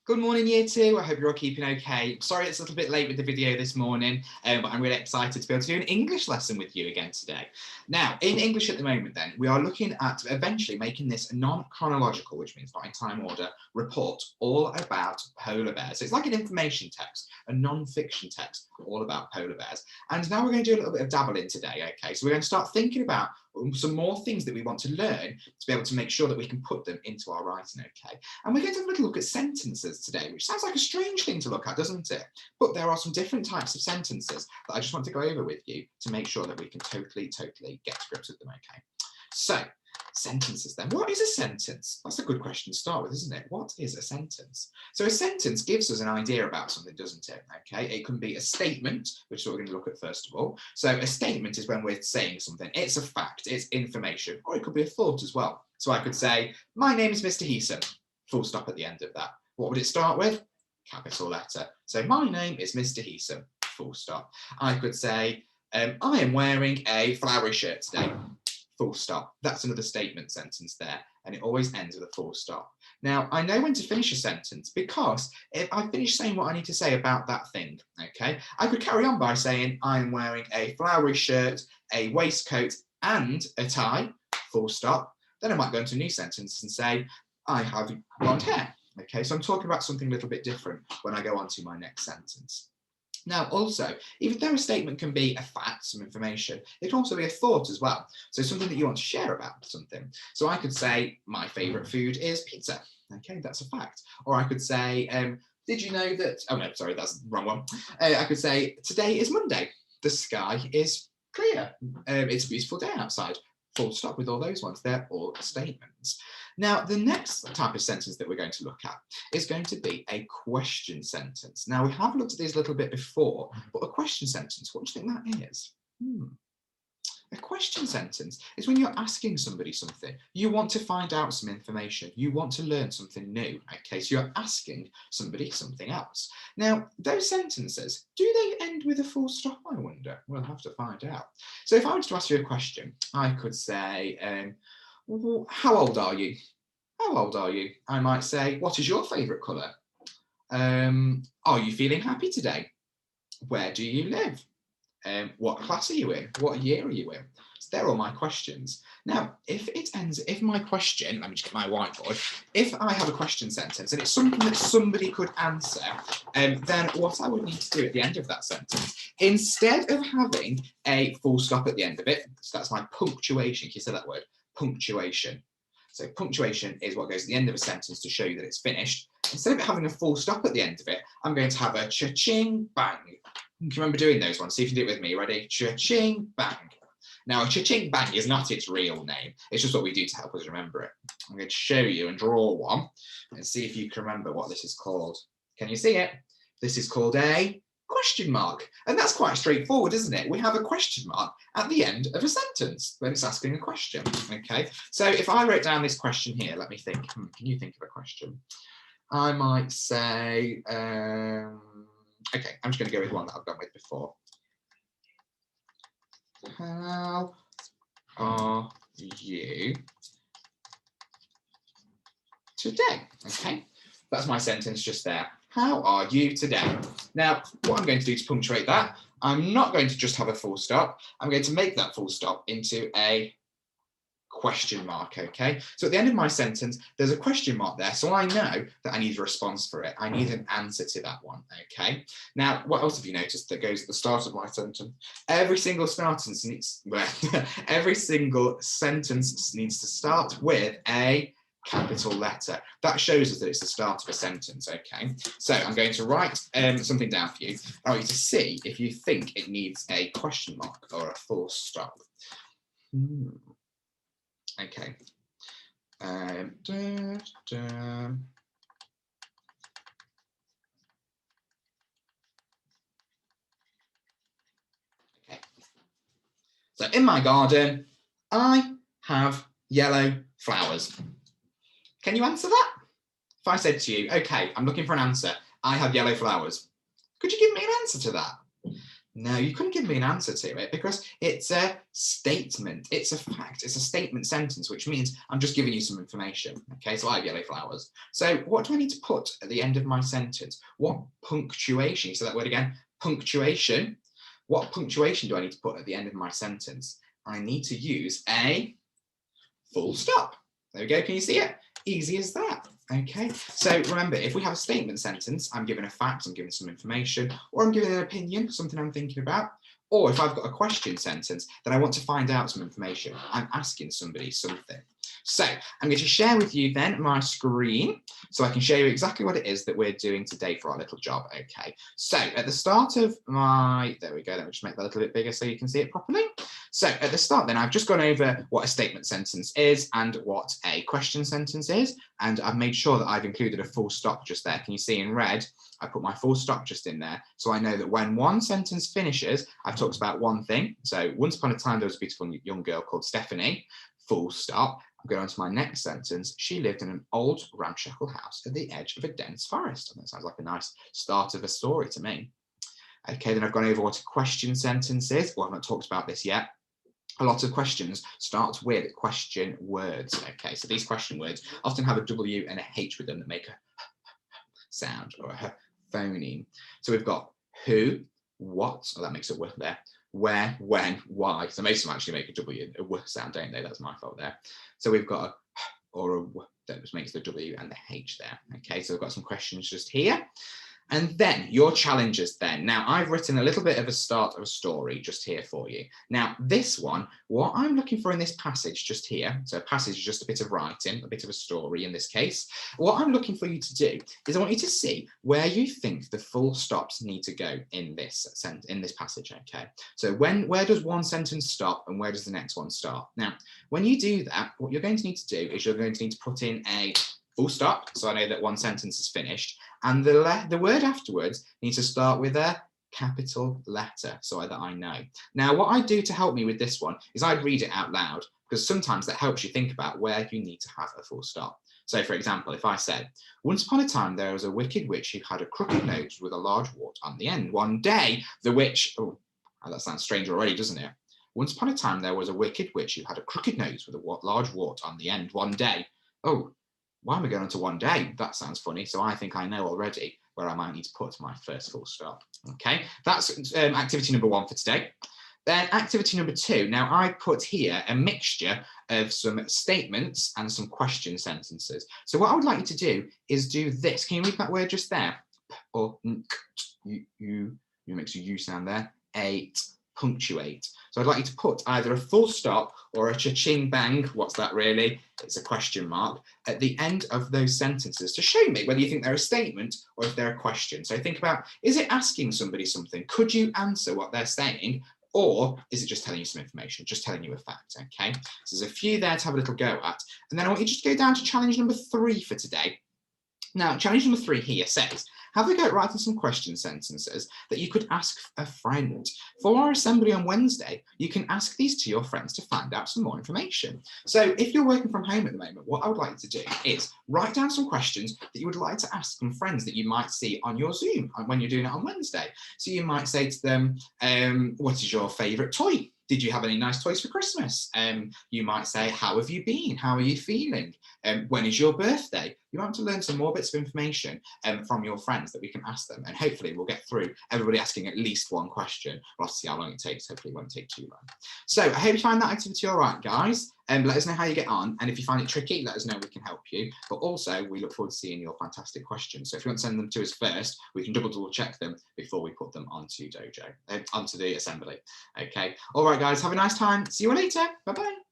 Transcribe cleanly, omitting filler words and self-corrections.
Good morning, Year 2. I hope you're all keeping okay. Sorry it's a little bit late with the video this morning, but I'm really excited to be able to do an English lesson with you again today. Now, in English at the moment then, we are looking at eventually making this non-chronological, which means not in time order, report all about polar bears. So it's like an information text, a non-fiction text all about polar bears. And now we're going to do a little bit of dabbling today, okay? So we're going to start thinking about some more things that we want to learn to be able to make sure that we can put them into our writing, okay? And we're going to have a little look at sentences today, which sounds like a strange thing to look at, doesn't it? But there are some different types of sentences that I just want to go over with you to make sure that we can totally get to grips with them, okay? So, sentences then. What is a sentence? That's a good question to start with, isn't it? What is a sentence? So a sentence gives us an idea about something, doesn't it? Okay, it can be a statement, which is what we're going to look at first of all. So a statement is when we're saying something. It's a fact, it's information, or it could be a thought as well. So I could say, my name is Mr. Heesom, full stop at the end of that. What would it start with? Capital letter. So my name is Mr. Heesom, full stop. I could say, I am wearing a flowery shirt today. Full stop. That's another statement sentence there, and it always ends with a full stop. Now, I know when to finish a sentence because if I finish saying what I need to say about that thing, okay, I could carry on by saying I'm wearing a flowery shirt, a waistcoat, and a tie, full stop. Then I might go into a new sentence and say I have blonde hair. Okay, so I'm talking about something a little bit different when I go on to my next sentence. Now, also, even though a statement can be a fact, some information, it can also be a thought as well. So something that you want to share about something. So I could say, my favourite food is pizza. Okay, that's a fact. Or I could say, did you know that, oh no, sorry, that's the wrong one. I could say, today is Monday. The sky is clear. It's a beautiful day outside. Full stop with all those ones. They're all statements. Now, the next type of sentence that we're going to look at is going to be a question sentence. Now, we have looked at these a little bit before, but a question sentence, what do you think that is? A question sentence is when you're asking somebody something. You want to find out some information. You want to learn something new. Okay, so you're asking somebody something else. Now, those sentences, do they end with a full stop, I wonder? We'll have to find out. So if I was to ask you a question, I could say, how old are you? How old are you? I might say, what is your favourite colour? Are you feeling happy today? Where do you live? What class are you in? What year are you in? So they're all my questions. Now, if my question, let me just get my whiteboard, if I have a question sentence and it's something that somebody could answer, then what I would need to do at the end of that sentence, instead of having a full stop at the end of it, so that's my punctuation, can you say that word? Punctuation. So punctuation is what goes at the end of a sentence to show you that it's finished. Instead of it having a full stop at the end of it, I'm going to have a cha-ching, bang. Do you remember doing those ones? See if you can do it with me. Ready? Cha-ching, bang. Now, a cha-ching, bang is not its real name. It's just what we do to help us remember it. I'm going to show you and draw one and see if you can remember what this is called. Can you see it? This is called a question mark. And that's quite straightforward, isn't it? We have a question mark at the end of a sentence when it's asking a question. Okay, so if I wrote down this question here, let me think. Can you think of a question? I might say, okay, I'm just going to go with one that I've gone with before. How are you today? Okay, that's my sentence just there. How are you today? Now, what I'm going to do to punctuate that, I'm not going to just have a full stop. I'm going to make that full stop into a question mark, okay? So at the end of my sentence, there's a question mark there, so I know that I need a response for it. I need an answer to that one, okay? Now, what else have you noticed that goes at the start of my sentence? Every single sentence needs, every single sentence needs to start with a capital letter. That shows us that it's the start of a sentence, okay? So I'm going to write something down for you. I want you to see if you think it needs a question mark or a full stop. Okay. Okay. So in my garden, I have yellow flowers. Can you answer that? If I said to you, okay, I'm looking for an answer. I have yellow flowers. Could you give me an answer to that? No, you couldn't give me an answer to it because it's a statement. It's a fact. It's a statement sentence, which means I'm just giving you some information. Okay, so I have yellow flowers. So what do I need to put at the end of my sentence? What punctuation? So that word again, punctuation. What punctuation do I need to put at the end of my sentence? I need to use a full stop. There we go. Can you see it? Easy as that. Okay, so remember, if we have a statement sentence, I'm giving a fact, I'm giving some information, or I'm giving an opinion, something I'm thinking about. Or if I've got a question sentence that I want to find out some information, I'm asking somebody something. So I'm going to share with you then my screen so I can show you exactly what it is that we're doing today for our little job. Okay, so at the start of my, there we go, let me just make that a little bit bigger so you can see it properly. So at the start then, I've just gone over what a statement sentence is and what a question sentence is, and I've made sure that I've included a full stop just there. Can you see in red? I put my full stop just in there, so I know that when one sentence finishes, I've talked about one thing. So once upon a time, there was a beautiful young girl called Stephanie, full stop. I'm going on to my next sentence. She lived in an old ramshackle house at the edge of a dense forest. And that sounds like a nice start of a story to me. Okay, then I've gone over what a question sentence is. Well, I've not talked about this yet. A lot of questions start with question words. Okay, so these question words often have a W and a H with them that make a sound or a phoneme. So we've got who, what, oh, that makes a W there, where, when, why. So most of them actually make a W, a W sound, don't they? That's my fault there. So we've got a or a W that just makes the W and the H there. Okay, so we've got some questions just here. And then your challenges then. Now, I've written a little bit of a start of a story just here for you. Now, this one, what I'm looking for in this passage just here, so a passage is just a bit of writing, a bit of a story in this case. What I'm looking for you to do is I want you to see where you think the full stops need to go in this passage, okay? So where does one sentence stop and where does the next one start? Now, when you do that, what you're going to need to do is you're going to need to put in a full stop, so I know that one sentence is finished, and the word afterwards needs to start with a capital letter so that I know. Now, what I do to help me with this one is I'd read it out loud, because sometimes that helps you think about where you need to have a full stop. So, for example, if I said, once upon a time there was a wicked witch who had a crooked nose with a large wart on the end. One day, the witch, oh, that sounds strange already, doesn't it? Once upon a time there was a wicked witch who had a crooked nose with a large wart on the end. One day, oh, why am I going on to one day? That sounds funny. So I think I know already where I might need to put my first full stop. Okay, that's activity number 1 for today. Then activity number 2. Now I put here a mixture of some statements and some question sentences. So what I would like you to do is do this. Can you read that word just there? Or you makes a U sound there. 8. Punctuate. So I'd like you to put either a full stop or a cha-ching bang, what's that really? It's a question mark, at the end of those sentences to show me whether you think they're a statement or if they're a question. So think about, is it asking somebody something? Could you answer what they're saying? Or is it just telling you some information, just telling you a fact, okay? So there's a few there to have a little go at. And then I want you to just go down to challenge number 3 for today. Now, challenge number 3 here says, have a go at writing some question sentences that you could ask a friend. For our assembly on Wednesday, you can ask these to your friends to find out some more information. So if you're working from home at the moment, what I would like you to do is write down some questions that you would like to ask some friends that you might see on your Zoom when you're doing it on Wednesday. So you might say to them, what is your favourite toy? Did you have any nice toys for Christmas? You might say, how have you been? How are you feeling? When is your birthday? You want to learn some more bits of information from your friends that we can ask them. And hopefully we'll get through everybody asking at least one question. We'll see how long it takes. Hopefully it won't take too long. So I hope you find that activity all right, guys. Let us know how you get on. And if you find it tricky, let us know, we can help you. But also, we look forward to seeing your fantastic questions. So if you want to send them to us first, we can double check them before we put them onto Dojo, onto the assembly. Okay. All right, guys, have a nice time. See you later. Bye-bye.